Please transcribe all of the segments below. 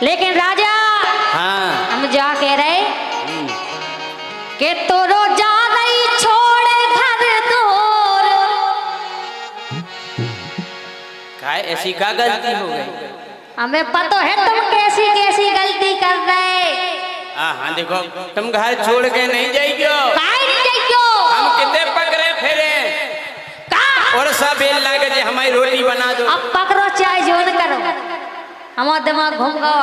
लेकिन राजा हाँ हम जा कह रहे कि तोरो जा रही छोड़ घर दूर। काय ऐसी का गलती हो गई? हमें पता है तुम कैसी कैसी गलती कर रहे। हाँ देखो तुम घर छोड़ के नहीं जाइयो। काहे नहीं जाइयो? हम कितने पकड़े फिरे और सब लगे जे हमारी रोटी बना दो। अब पकड़ो चाहे जोन करो, हमारा दिमाग घूम गया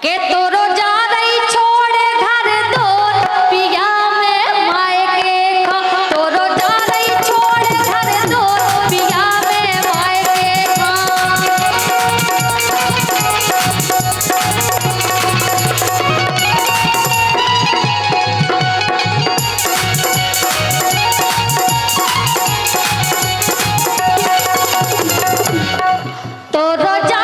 के तोरो जा रही छोड़ घर दूर पिया में मायके खा। तोरो जा रही छोड़ घर दूर पिया में मायके खा। तोरो जा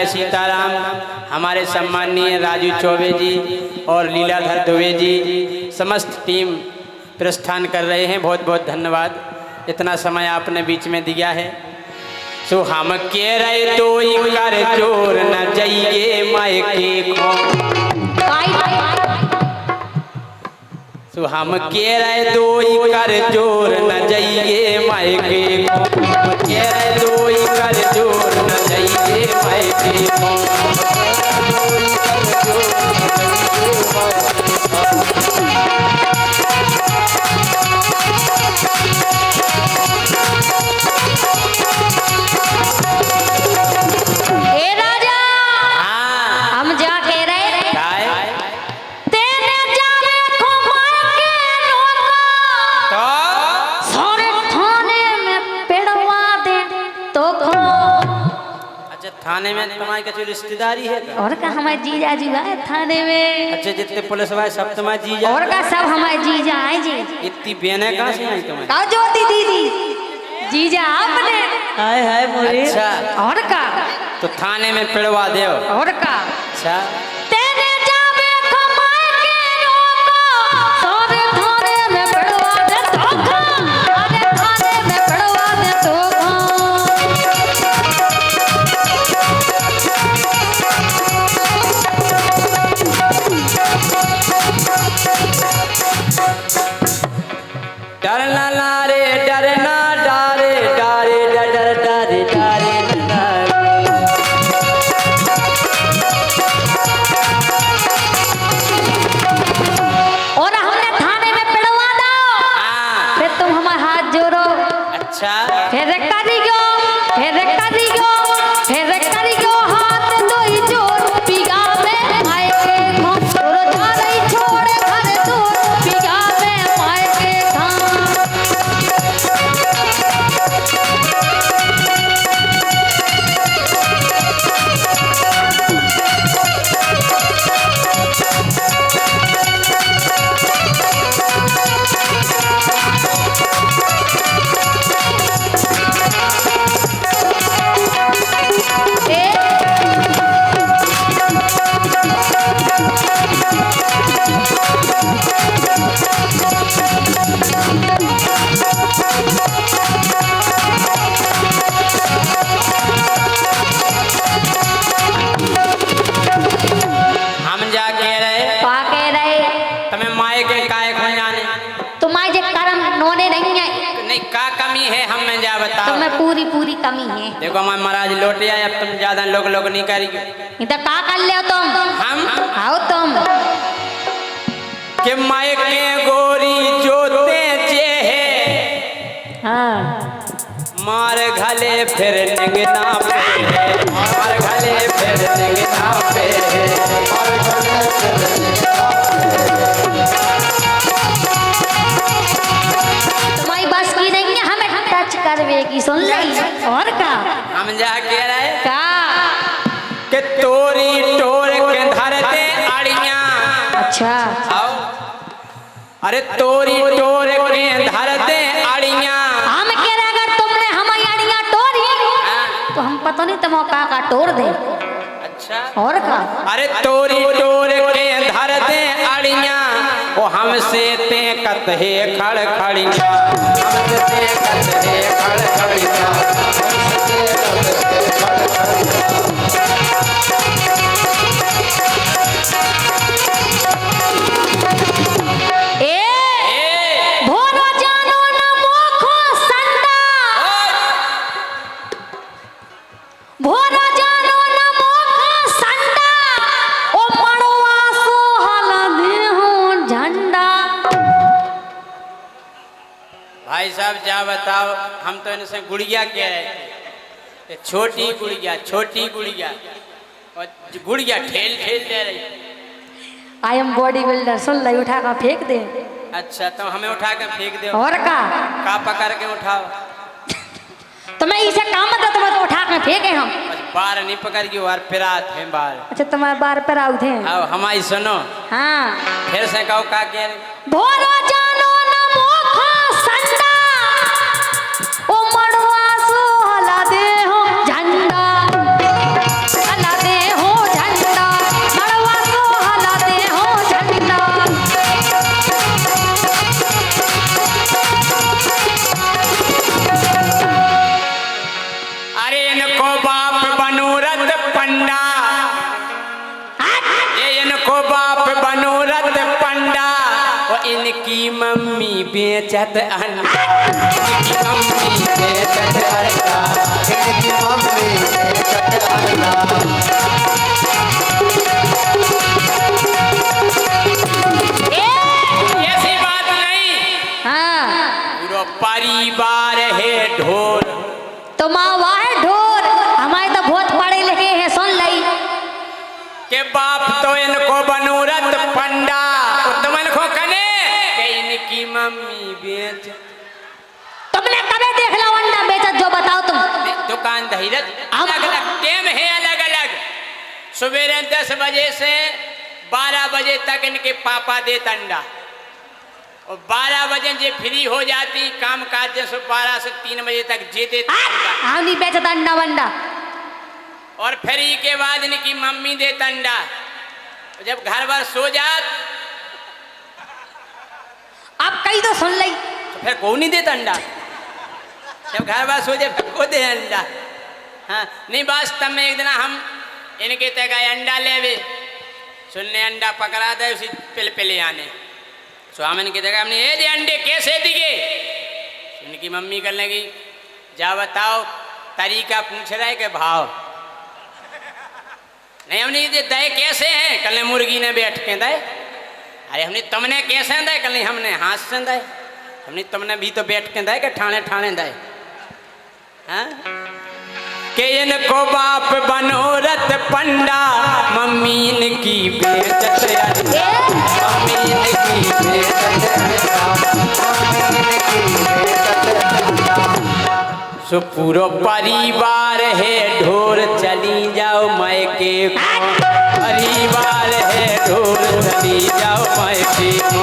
सीताराम हमारे सम्माननीय राजू चौबे जी और लीलाधर दुबे जी समस्त टीम प्रस्थान कर रहे हैं। बहुत बहुत धन्यवाद, इतना समय आपने बीच में दिया है। सो हम कह रहे तो कर जोर न जाइए मायके को। सो हम कह रहे तो कर जोर न जाइए मायके को। कह रहे तो कर जोर न जाइए मायके को। थाने में तुम्हारी कुछ रिश्तेदारी है का? और का हमारे जीजा जी है थाने में। अच्छा जितने पुलिस वाले सब तुम्हारे जीजा और का सब हमारे जीजा है जी। इतनी बहनें कहाँ से आई तुम्हारी? का ज्योति दीदी जीजा आपने हाय हाय मोरे। अच्छा और का तो थाने में पिड़वा दे। और का अच्छा तेरे जावे कमाए के रोको सारे थाने में पिड़वा दे धोखा। सारे थाने में पिड़वा दे धोखा। डरना ना रे डरना डारे डारे डर डारे डारे और हमने थाने में पिड़वा दो। फिर तुम हमारे हाथ जोड़ो। अच्छा फिर करियो फिर करियो फिर करियो हाथ दो ही जोड़ पिया में मायके खा। तोरो जा रही छोड़ घर दूर पिया में मायके खा। तुम्हें पूरी पूरी कमी है। देखो हमारे महाराज लौटे आए, अब तुम ज्यादा लोग नहीं करेंगे। इधर का कर ले तुम? हम आओ तुम के मायके गोरी जोते जे है। हाँ मार घले फिर निगना पे है। मार घले फिर निगना पे है। मार घले फिर निगना पे है। तुम्हारी बस की नहीं है हमें टच करवे की। सुन ली और का हम जा कह रहे का कि तोरी टोर के धरते अड़ियां। अच्छा आओ अरे तोरी टोर के धर दे अड़ियाँ। हम कह रहे अगर तुमने हमारी अड़ियाँ तोड़ी तो हम पता नहीं तुम का तोड़ दे। अच्छा और का अरे तोरी टोर के धर दे अड़ियाँ वो हमसे ते कत है खड़ खड़ियाँ। हमसे ते कत है खड़ खड़ियाँ। भाई साहब जा बताओ, हम तो इनसे गुड़िया कह रहे थे, छोटी गुड़िया और गुड़िया ठेल दे रही। आई एम बॉडी बिल्डर, सुन ले, उठा कर फेंक दे। अच्छा तो हमें उठा कर फेंक दे। और का पकड़ के उठाओ। तो मैं इसे काम बता, तुम्हें तो उठा कर फेंके हम। बार नहीं पकड़ के बार पिरात है बार। अच्छा तुम्हारे बार पर आउ थे। अब हमारी सुनो। हाँ फिर से कहो का कह रहे। भोरो जानो न मोखा संडा ओ मड़वा सो हला दे हो झंडा। हला दे हो झंडा, मड़वा सो हला दे हो झंडा। अरे इनको बाप बनूरत पंडा, ये इनको बाप बनूरत पंडा और इनकी मम्मी बेचत अंडा। इनकी मम्मी बेचत अंडा। इनकी मम्मी बेचत अंडा। ऐसी बात नहीं। हाँ पूरा परिवार है ढोल। तो माँ वाह ढोर, हमारे तो बहुत पढ़े लिखे हैं, सुन लई के बाप तो इनको बनूरत पंडा तुम इनको कने के इनकी मम्मी बेच। तुमने कभी देख लो अंडा बेचत, जो बताओ तुम। दुकान धीरज अलग अलग टेम है, अलग अलग। सवेरे 10 बजे से 12 बजे तक इनके पापा देत अंडा और 12 बजे जे फ्री हो जाती काम काज जैसे 12 से 3 बजे तक जे देता अंडा। हम नहीं बेचता अंडा वंडा। और फिर के बाद इनकी मम्मी देता अंडा। जब घर भर सो जात अब कहीं तो सुन लई तो फिर को नहीं देता अंडा। जब घर भर सो जाए फिर को दे अंडा। हाँ नहीं वास्तव में एक दिन हम इनके तक अंडा ले सुनने अंडा पकड़ा दे उसी पिले आने स्वामी की जगह हमने ये दे अंडे कैसे दिए। इनकी मम्मी करने लगी जा बताओ तरीका पूछ रहा है कि भाव नहीं। हमने ये दे कैसे हैं, कल मुर्गी ने बैठ के दे। अरे हमने तुमने कैसे दे, कल हमने हाथ से दे। हमने तुमने भी तो बैठ के दे कि ठाणे ठाणे दे। हाँ के इनको बाप बनूरत पंडा मम्मी इनकी बेचत अंडा। मम्मी इनकी बेचत अंडा। सो पूरा परिवार है ढोर चली जाओ मायके को। परिवार है ढोर चली जाओ मायके को।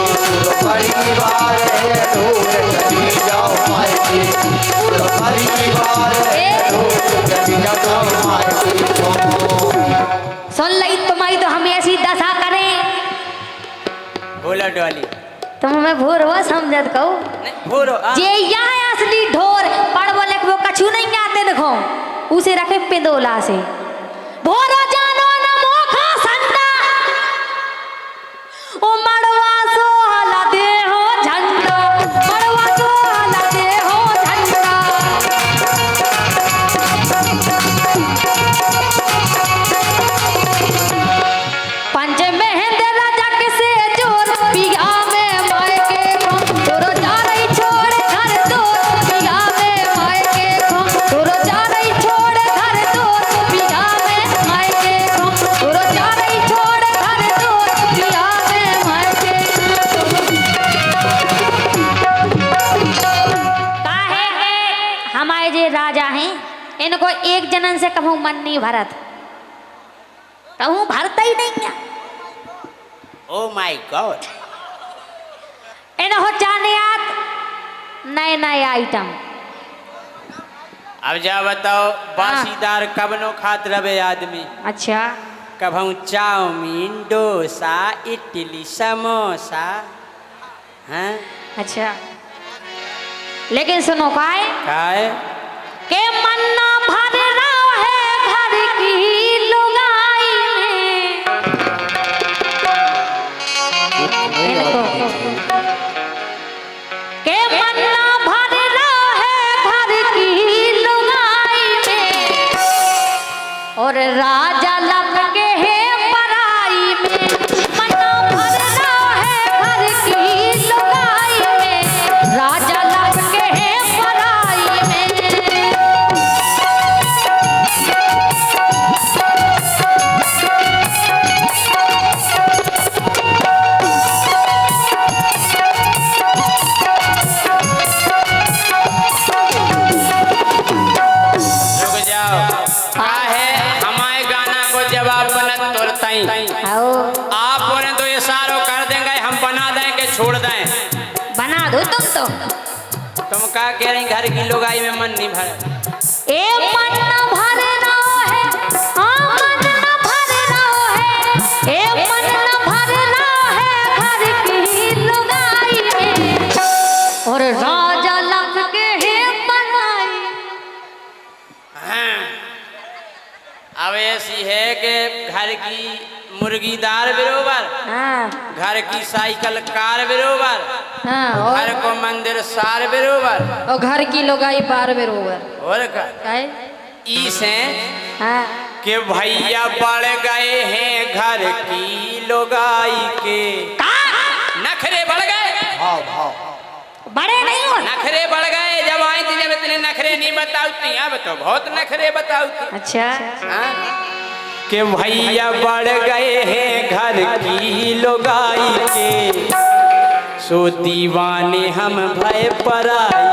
परिवार है ढोर चली जाओ मायके को। परिवार है ढोर चली जाओ मायके को। सुन लई तुम्हारी तो हम ऐसी दशा करें। बोलो डॉली तुम मैं भूर हुआ समझत कहूँ नहीं भूरो जे यहाँ असली ढोर पढ़ बोले वो कछु नहीं आते देखो उसे रखे पिंदोला से। भोरो जानो न मोखा संडा ओ मड़वा सो हला दे हो झंडा। मड़वा सो हला दे हो झंडा। पंच महेंद्र राजा के से जोर पिया में मायके को। तोरो जा रही छोड़ घर दूर पिया में मायके को। तोरो जा रही छोड़ घर दूर पिया में मायके को। तोरो जा रही छोड़ घर दूर पिया में मायके को। काहे के हमारे जे राजा हैं इनको एक जनन से कहूँ मन नहीं भरत, कहूँ भरता ही नहीं है। ओ माय गॉड एना हो जाने आत नए नए आइटम। अब जा बताओ बासीदार कब नो खात रहे आदमी। अच्छा कभू चाउमीन डोसा इडली समोसा। हैं अच्छा लेकिन सुनो काय काय के मन ना भरना है घर की लुगाई में इनको के मन ना भरना है घर की लुगाई में और राजा लब के है पराई में मन ना भरना है घर की लुगाई में राजा लब के है पराई में। रुक जाओ काहे हमारे गाना को जवाब बनत तुरतई आओ आप बोले तो ये सारो कर देंगे हम बना देंगे छोड़ दें। बना दो तुम तो तुम क्या कह रही घर की लुगाई में मन नहीं भर। ए मन न भरना है हाँ मन न भरना है ए मन न भरना है घर की लुगाई में और राजा लग के है बनाई। हाँ। अब ऐसी है कि घर की मुर्गी दार बरोबर हाँ घर की साइकिल कार बरोबर हाँ घर को मंदिर सार बरोबर और घर की लुगाई पार बरोबर और काय इसे हाँ कि भैया बढ़ गए हैं घर की लुगाई के नखरे बढ़ गए। बड़े नहीं हो नखरे बढ़ गए जब आई थी जब इतने नखरे नहीं बताती अब तो बहुत नखरे बताती। अच्छा कि भैया बढ़ गए हैं घर की लुगाई के सो दीवाने हम भय पराई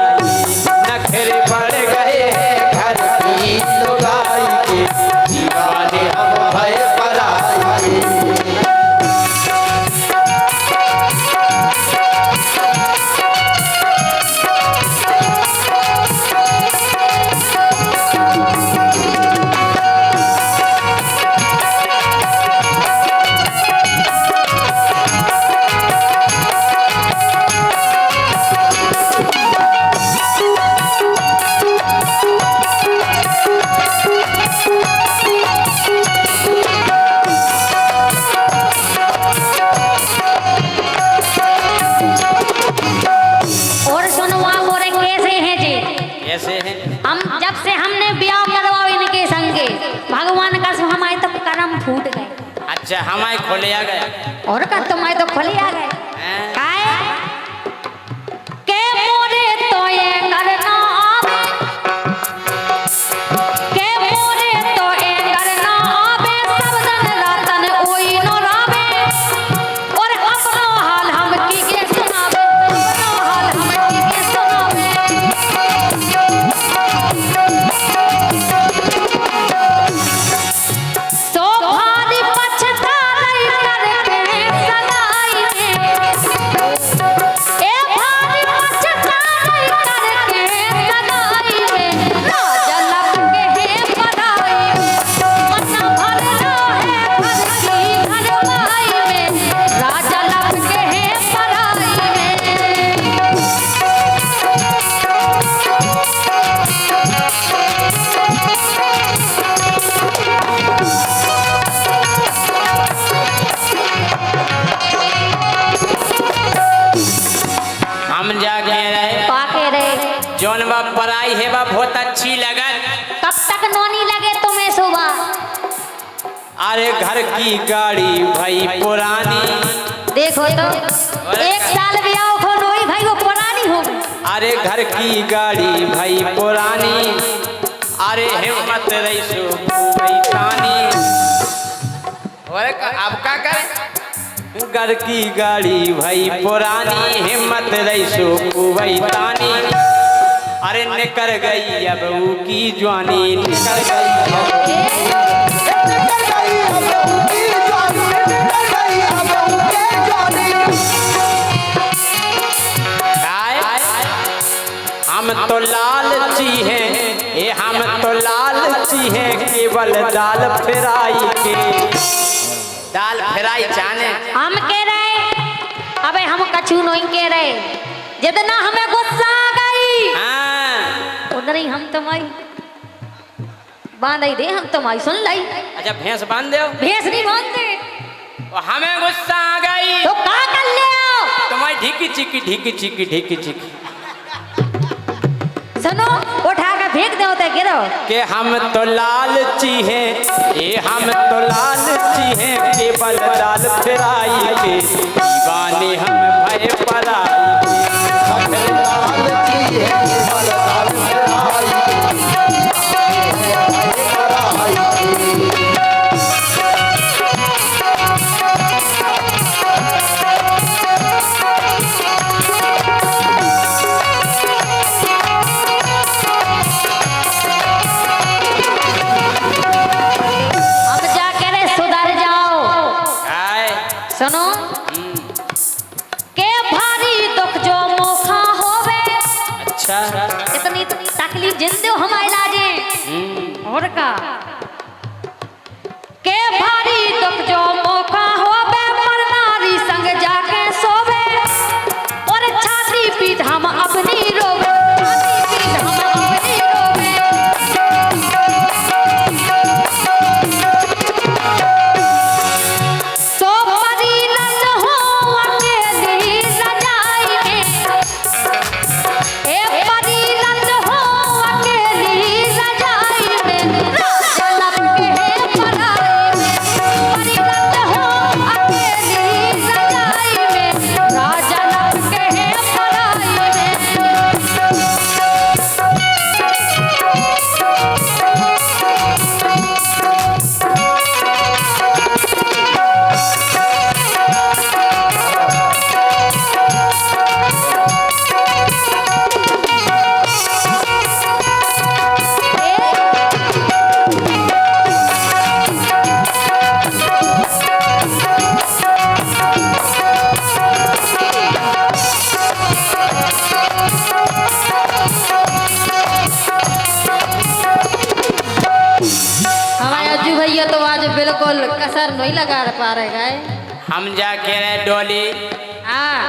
नखरे बढ़ गए हैं घर की लुगाई के दीवाने हम भय पराई। और सुनो आप और कैसे हैं जी ऐसे हैं हम जब से हमने ब्याह करवाओ इनके संगे भगवान का सो हमारे तो कर्म फूट गए। अच्छा हमारे खोले आ गए और का तुम्हारे तो खोले आ गए हैं? काय के मोरे तो ये करना आवे के मोरे तो ये करना आवे सब दिन रातन ओई न रावे और अपनो हाल हम की के सुनावे अपनो हाल हम की के सुनावे। सो भारी पछता नहीं करके सगाई में ए भारी पछता नहीं करके सगाई में राजा लग के है पराई मन भरना है घर की घरवाई में राजा लग के है पराई में। हम जाके रहे पाके रहे जौन बा पराई है बा बहुत अच्छी लगन। कब तक नौनी लगे तुम्हें सुबह अरे घर की गाड़ी भाई पुरानी देखो तो एक साल भी आओ खो नोई भाई वो पुरानी हो गई। अरे घर की गाड़ी भाई पुरानी अरे हिम्मत रही सो तानी और अब क्या करें घर की गाड़ी भाई पुरानी हिम्मत रही सो तानी अरे निकल गई अब ऊ की जवानी निकल गई चीहे केवल दाल फ्राई के। दाल फ्राई चाने हम कह रहे, अबे हम कछु नहीं कह रहे, जितना हमें गुस्सा आ गई हाँ। उधर ही हम तुम्हारी बांध दे, हम तुम्हारी सुन लाई। अच्छा भैंस बांध दो, भैंस नहीं बांधते हमें गुस्सा आ गई तो क्या कर ले आओ? तुम्हारी ढीकी चिकी ढीकी चिकी ढीकी चिकी सुनो, उठा के फेंक दो तो गिरो के हम तो लालची हैं, ये हम तो लालची हैं, केवल दाल फ्राई के दीवाने हम भय पराई सुनो के भारी दुख जो मोखा होवे। अच्छा इतनी तकलीफ जिंदे हम इलाजे और का के भारी दुख जो मोखा होवे, पर नारी संग जाके सोवे और छाती पीट हम अपनी रोवे, छाती पीट हम अपनी रोवे। बिल्कुल कसर नहीं लगा पा रहे गए हम जाके रहे डोली। हाँ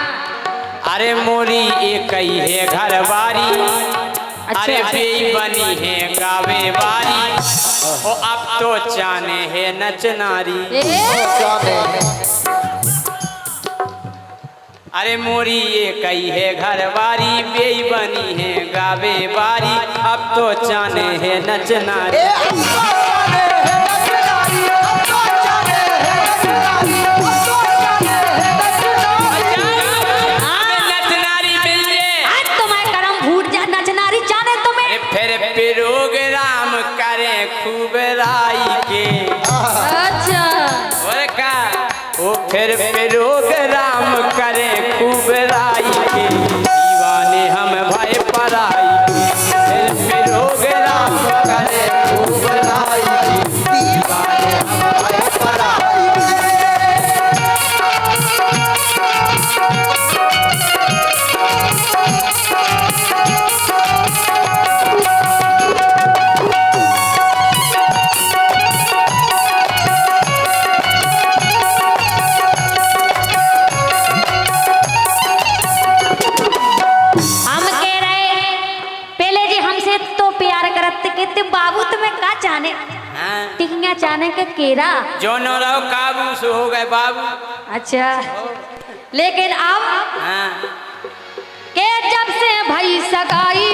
अरे मोरी एक ही है घरवारी, अरे अच्छा। बेई बनी है गावे वारी, ओ अब तो चाने है नचनारी। अरे मोरी एक ही है घरवारी, बेई बनी है गावे वारी, अब तो चाने है नचनारी। फिर प्रोग्राम करें खूब राई के। अच्छा और का वो फिर प्रोग्राम करें खूब राई के, दीवाने हम भय पराई के। फिर प्रोग्राम करें खूब राई के, दीवाने हम भय पराई के। बाबू तुम्हें का चाने टिकिया चाने के केरा जो न रहो काबू से हो गए बाबू। अच्छा लेकिन अब के जब से भाई सगाई